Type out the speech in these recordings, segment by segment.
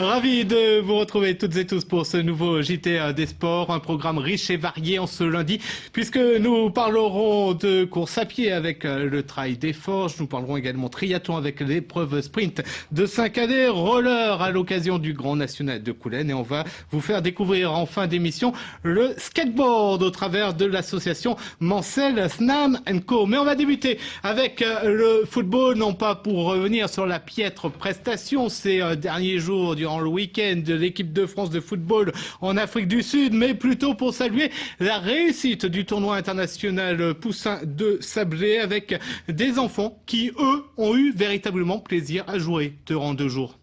Ravi de vous retrouver toutes et tous pour ce nouveau JT des sports, un programme riche et varié en ce lundi, puisque nous parlerons de course à pied avec le Trail des Forges, nous parlerons également triathlon avec l'épreuve sprint de 5 années, roller à l'occasion du Grand National de Coulennes, et on va vous faire découvrir en fin d'émission le skateboard au travers de l'association Mancel Snam Co. Mais on va débuter avec le football, non pas pour revenir sur la piètre prestation ces derniers jours durant le week-end de l'équipe de France de football en Afrique du Sud, mais plutôt pour saluer la réussite du tournoi international Poussin de Sablé avec des enfants qui, eux, ont eu véritablement plaisir à jouer durant 2 jours.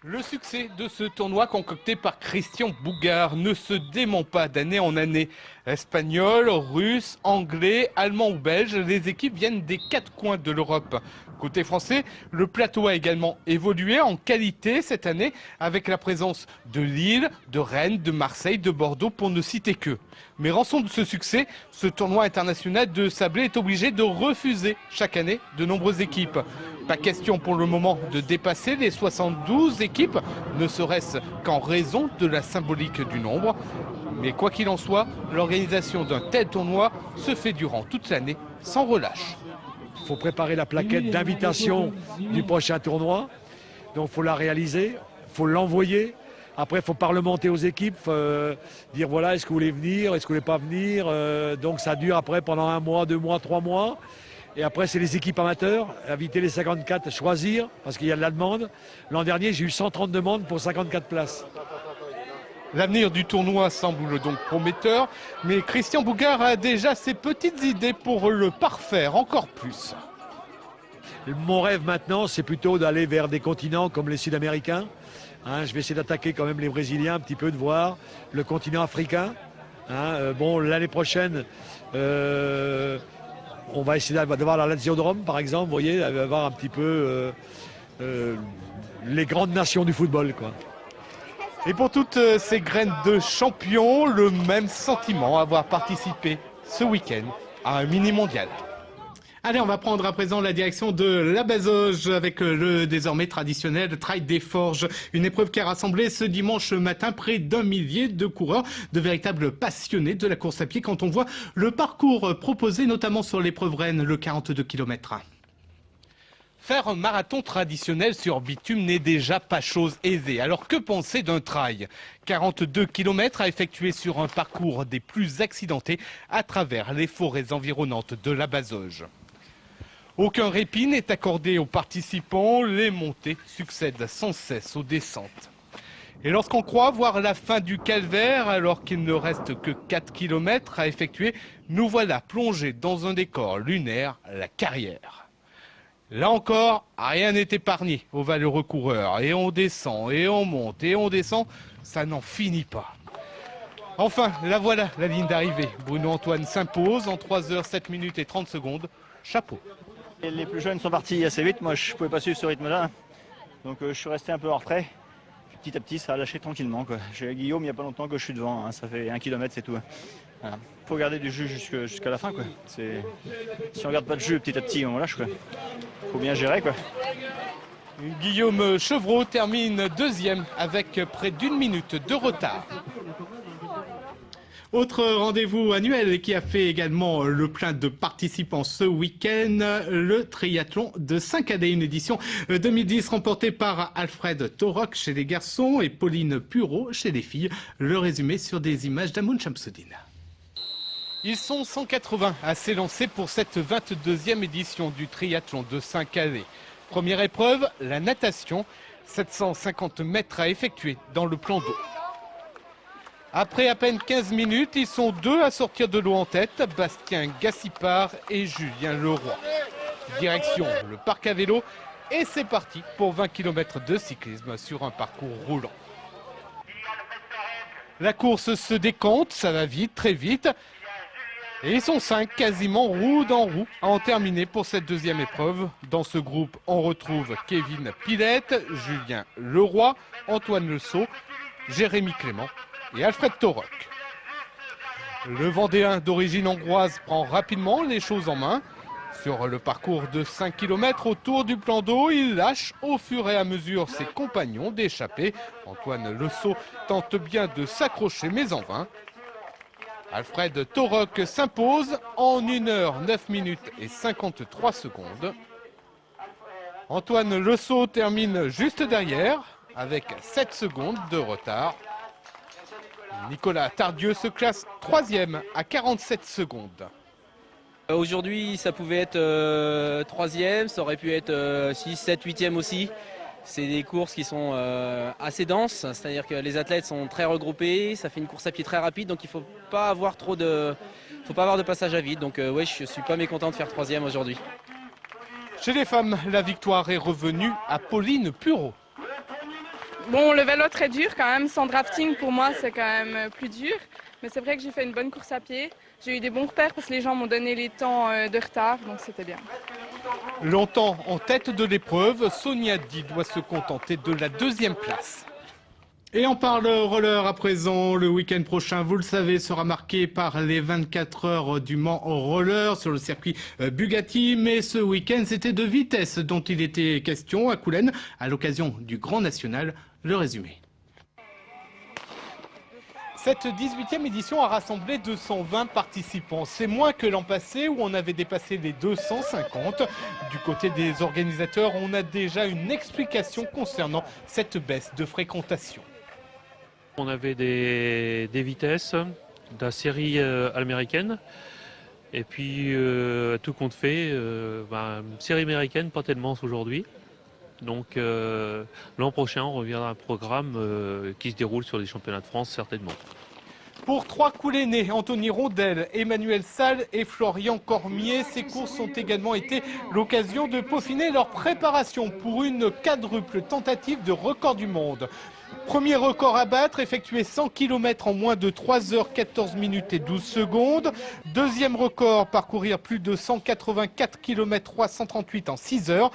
Le succès de ce tournoi concocté par Christian Bougard ne se dément pas d'année en année. Espagnol, russe, anglais, allemand ou belge, les équipes viennent des 4 coins de l'Europe. Côté français, le plateau a également évolué en qualité cette année avec la présence de Lille, de Rennes, de Marseille, de Bordeaux pour ne citer que. Mais rançon de ce succès, ce tournoi international de sablé est obligé de refuser chaque année de nombreuses équipes. Pas question pour le moment de dépasser les 72 équipes, ne serait-ce qu'en raison de la symbolique du nombre. Mais quoi qu'il en soit, l'organisation d'un tel tournoi se fait durant toute l'année sans relâche. Il faut préparer la plaquette d'invitation du prochain tournoi. Donc il faut la réaliser, il faut l'envoyer. Après, il faut parlementer aux équipes, dire voilà, est-ce que vous voulez venir, est-ce que vous voulez pas venir. Donc ça dure après pendant 1 mois, 2 mois, 3 mois. Et après, c'est les équipes amateurs, inviter les 54, choisir, parce qu'il y a de la demande. L'an dernier, j'ai eu 130 demandes pour 54 places. L'avenir du tournoi semble donc prometteur, mais Christian Bougard a déjà ses petites idées pour le parfaire encore plus. Mon rêve maintenant, c'est plutôt d'aller vers des continents comme les Sud-Américains. Je vais essayer d'attaquer quand même les Brésiliens un petit peu, de voir le continent africain. Bon, l'année prochaine, on va essayer d'avoir la Laziodrome, par exemple, vous voyez, d'avoir un petit peu les grandes nations du football, quoi. Et pour toutes ces graines de champions, le même sentiment, avoir participé ce week-end à un mini-mondial. Allez, on va prendre à présent la direction de la Bazoge avec le désormais traditionnel Trail des Forges. Une épreuve qui a rassemblé ce dimanche matin près d'1 millier de coureurs, de véritables passionnés de la course à pied quand on voit le parcours proposé notamment sur l'épreuve Rennes, le 42 km. Faire un marathon traditionnel sur bitume n'est déjà pas chose aisée. Alors que penser d'un trail ? 42 km à effectuer sur un parcours des plus accidentés à travers les forêts environnantes de la Bazoge. Aucun répit n'est accordé aux participants, les montées succèdent sans cesse aux descentes. Et lorsqu'on croit voir la fin du calvaire, alors qu'il ne reste que 4 km à effectuer, nous voilà plongés dans un décor lunaire, la carrière. Là encore, rien n'est épargné aux valeureux coureurs. Et on descend, et on monte, et on descend, ça n'en finit pas. Enfin, la voilà, la ligne d'arrivée. Bruno Antoine s'impose en 3 h 7 minutes et 30 secondes. Chapeau. Les plus jeunes sont partis assez vite, moi je ne pouvais pas suivre ce rythme-là. Donc je suis resté un peu en retrait. Petit à petit, ça a lâché tranquillement, quoi. J'ai Guillaume il n'y a pas longtemps que je suis devant, ça fait 1 km, c'est tout. Voilà. Faut garder du jus jusqu'à la fin, quoi. Si on garde pas de jus, petit à petit, on lâche, quoi. Faut bien gérer, quoi. Guillaume Chevreau termine 2e avec près d'1 minute de retard. Autre rendez-vous annuel qui a fait également le plein de participants ce week-end, le triathlon de 5 années, une édition 2010 remportée par Alfred Torok chez les garçons et Pauline Pureau chez les filles. Le résumé sur des images d'Amoun Chamsoudine. Ils sont 180 à s'élancer pour cette 22e édition du triathlon de 5 années. Première épreuve, la natation, 750 mètres à effectuer dans le plan d'eau. Après à peine 15 minutes, ils sont 2 à sortir de l'eau en tête, Bastien Gassipard et Julien Leroy. Direction le parc à vélo et c'est parti pour 20 km de cyclisme sur un parcours roulant. La course se décompte, ça va vite, très vite. Et ils sont 5 quasiment roue dans roue à en terminer pour cette 2e épreuve. Dans ce groupe, on retrouve Kevin Pilette, Julien Leroy, Antoine Le Sceau, Jérémy Clément et Alfred Torok. Le Vendéen d'origine hongroise prend rapidement les choses en main. Sur le parcours de 5 km autour du plan d'eau, il lâche au fur et à mesure ses compagnons d'échappée. Antoine Le Sceau tente bien de s'accrocher, mais en vain. Alfred Torok s'impose en 1 h 9 minutes et 53 secondes. Antoine Le Sceau termine juste derrière, avec 7 secondes de retard. Nicolas Tardieu se classe 3e à 47 secondes. Aujourd'hui, ça pouvait être 3e, ça aurait pu être 6, 7, 8e aussi. C'est des courses qui sont assez denses, c'est-à-dire que les athlètes sont très regroupés, ça fait une course à pied très rapide, donc il ne faut pas avoir de passage à vide. Donc ouais, je ne suis pas mécontent de faire 3e aujourd'hui. Chez les femmes, la victoire est revenue à Pauline Pureau. Bon, le vélo très dur quand même, sans drafting pour moi c'est quand même plus dur. Mais c'est vrai que j'ai fait une bonne course à pied. J'ai eu des bons repères parce que les gens m'ont donné les temps de retard, donc c'était bien. Longtemps en tête de l'épreuve, Sonia Di doit se contenter de la 2e place. Et on parle roller à présent. Le week-end prochain, vous le savez, sera marqué par les 24 heures du Mans roller sur le circuit Bugatti. Mais ce week-end, c'était de vitesse dont il était question à Coulennes à l'occasion du Grand National. Le résumé. Cette 18e édition a rassemblé 220 participants. C'est moins que l'an passé où on avait dépassé les 250. Du côté des organisateurs, on a déjà une explication concernant cette baisse de fréquentation. On avait des vitesses de la série américaine. Et puis, tout compte fait, série américaine, pas tellement aujourd'hui. Donc l'an prochain, on reviendra à un programme qui se déroule sur les championnats de France, certainement. Pour 3 Coulennais, Anthony Rondel, Emmanuel Salle et Florian Cormier, ces courses ont également été l'occasion de peaufiner leur préparation pour une quadruple tentative de record du monde. Premier record à battre, effectuer 100 km en moins de 3 h 14 minutes et 12 secondes. Deuxième record, parcourir plus de 184 km 338 en 6 heures.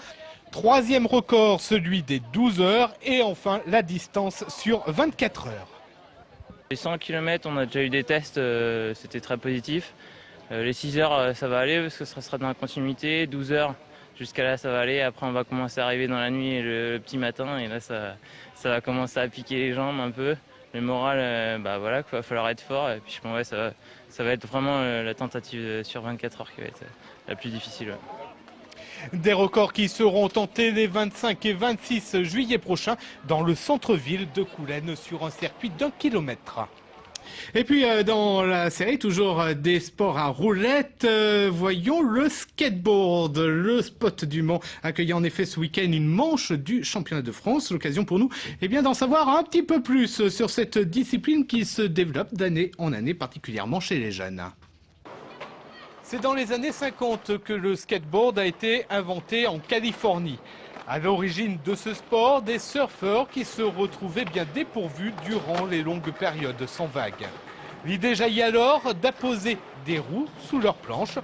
Troisième record, celui des 12 heures. Et enfin, la distance sur 24 heures. Les 100 km, on a déjà eu des tests, c'était très positif. Les 6 heures, ça va aller parce que ça sera dans la continuité. 12 heures, jusqu'à là, ça va aller. Après, on va commencer à arriver dans la nuit et le petit matin. Et là, ça va commencer à piquer les jambes un peu. Le moral, voilà, il va falloir être fort. Et puis, je pense ouais, ça va être vraiment la tentative sur 24 heures qui va être la plus difficile. Ouais. Des records qui seront tentés les 25 et 26 juillet prochains dans le centre-ville de Coulennes sur un circuit d'1 kilomètre. Et puis dans la série, toujours des sports à roulettes, voyons le skateboard. Le spot du Mans accueillant en effet ce week-end une manche du championnat de France. L'occasion pour nous d'en savoir un petit peu plus sur cette discipline qui se développe d'année en année, particulièrement chez les jeunes. C'est dans les années 50 que le skateboard a été inventé en Californie. À l'origine de ce sport, des surfeurs qui se retrouvaient bien dépourvus durant les longues périodes sans vagues. L'idée jaillit alors d'apposer des roues sous leurs planches.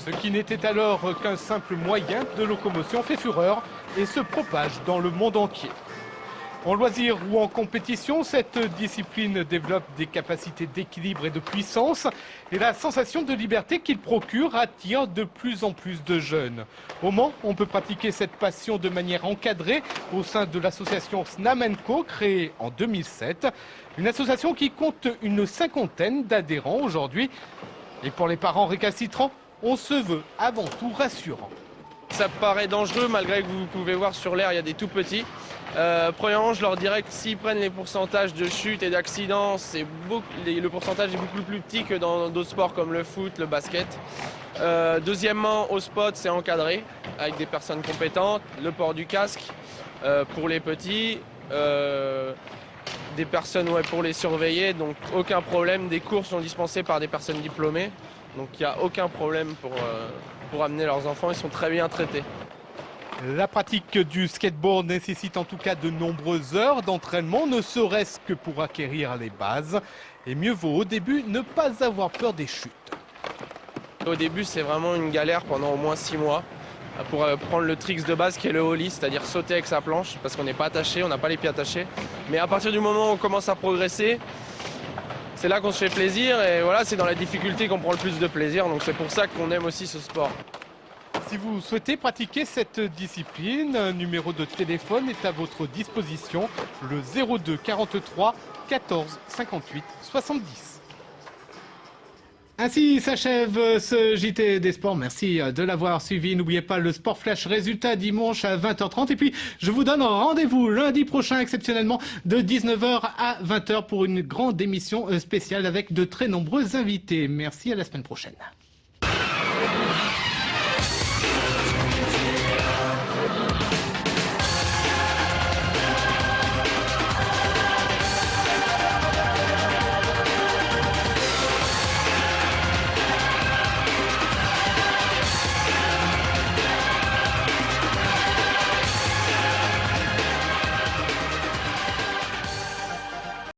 Ce qui n'était alors qu'un simple moyen de locomotion fait fureur et se propage dans le monde entier. En loisir ou en compétition, cette discipline développe des capacités d'équilibre et de puissance et la sensation de liberté qu'il procure attire de plus en plus de jeunes. Au Mans, on peut pratiquer cette passion de manière encadrée au sein de l'association Snam & Co, créée en 2007. Une association qui compte une 50aine d'adhérents aujourd'hui. Et pour les parents récalcitrants, on se veut avant tout rassurant. Ça paraît dangereux malgré que vous pouvez voir sur l'air, il y a des tout petits. Premièrement, je leur dirais que s'ils prennent les pourcentages de chute et d'accidents, le pourcentage est beaucoup plus petit que dans d'autres sports comme le foot, le basket. Deuxièmement, au spot, c'est encadré avec des personnes compétentes, le port du casque pour les petits, des personnes pour les surveiller, donc aucun problème. Des cours sont dispensés par des personnes diplômées, donc il n'y a aucun problème pour amener leurs enfants, ils sont très bien traités. La pratique du skateboard nécessite en tout cas de nombreuses heures d'entraînement, ne serait-ce que pour acquérir les bases. Et mieux vaut au début ne pas avoir peur des chutes. Au début, c'est vraiment une galère pendant au moins 6 mois pour prendre le tricks de base qui est le ollie, c'est-à-dire sauter avec sa planche parce qu'on n'est pas attaché, on n'a pas les pieds attachés. Mais à partir du moment où on commence à progresser, c'est là qu'on se fait plaisir et voilà, c'est dans la difficulté qu'on prend le plus de plaisir. Donc c'est pour ça qu'on aime aussi ce sport. Si vous souhaitez pratiquer cette discipline, un numéro de téléphone est à votre disposition, le 02 43 14 58 70. Ainsi s'achève ce JT des sports. Merci de l'avoir suivi. N'oubliez pas le Sport Flash résultat dimanche à 20h30. Et puis, je vous donne rendez-vous lundi prochain, exceptionnellement, de 19h à 20h pour une grande émission spéciale avec de très nombreux invités. Merci, à la semaine prochaine.